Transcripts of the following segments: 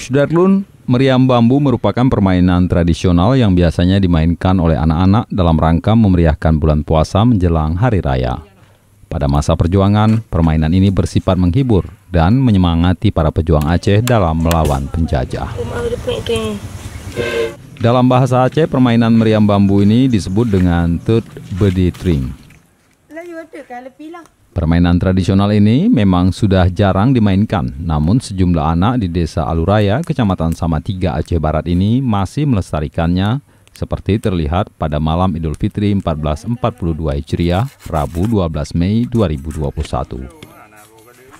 Sudarlun, meriam bambu merupakan permainan tradisional yang biasanya dimainkan oleh anak-anak dalam rangka memeriahkan bulan puasa menjelang hari raya. Pada masa perjuangan, permainan ini bersifat menghibur dan menyemangati para pejuang Aceh dalam melawan penjajah. Dalam bahasa Aceh, permainan meriam bambu ini disebut dengan Tut Beditring. Permainan tradisional ini memang sudah jarang dimainkan, namun sejumlah anak di Desa Aluraya, Kecamatan Samatiga, Aceh Barat ini masih melestarikannya, seperti terlihat pada malam Idul Fitri 1442 Hijriah, Rabu 12 Mei 2021.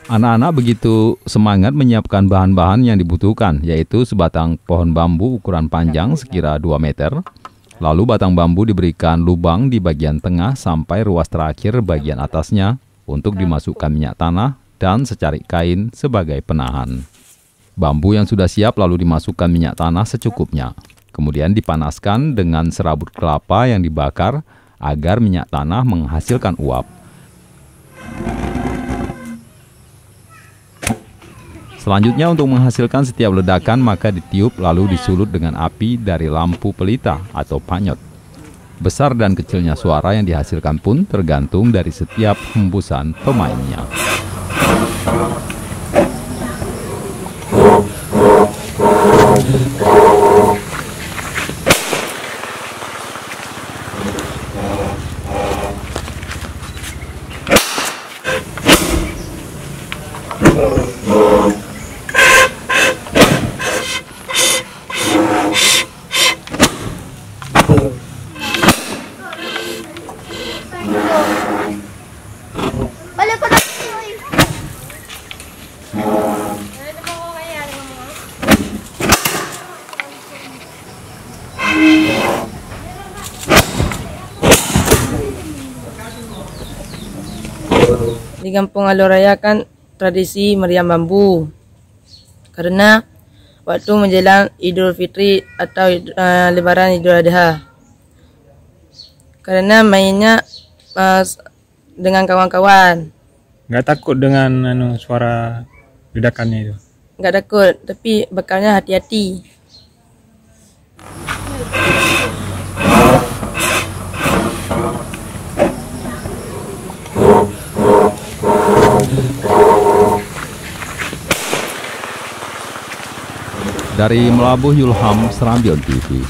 Anak-anak begitu semangat menyiapkan bahan-bahan yang dibutuhkan, yaitu sebatang pohon bambu ukuran panjang sekira 2 meter, lalu batang bambu diberikan lubang di bagian tengah sampai ruas terakhir bagian atasnya, untuk dimasukkan minyak tanah dan secarik kain sebagai penahan. Bambu yang sudah siap lalu dimasukkan minyak tanah secukupnya. Kemudian dipanaskan dengan serabut kelapa yang dibakar agar minyak tanah menghasilkan uap. Selanjutnya untuk menghasilkan setiap ledakan maka ditiup lalu disulut dengan api dari lampu pelita atau panyot. Besar dan kecilnya suara yang dihasilkan pun tergantung dari setiap hembusan pemainnya. Di Kampung Aluraya kan tradisi meriam bambu, karena waktu menjelang Idul Fitri atau Lebaran Idul Adha. Karena mainnya dengan kawan-kawan. Nggak takut dengan suara ledakannya itu? Nggak takut, tapi bekalnya hati-hati. Dari Melabuh Yulham, Serambion TV.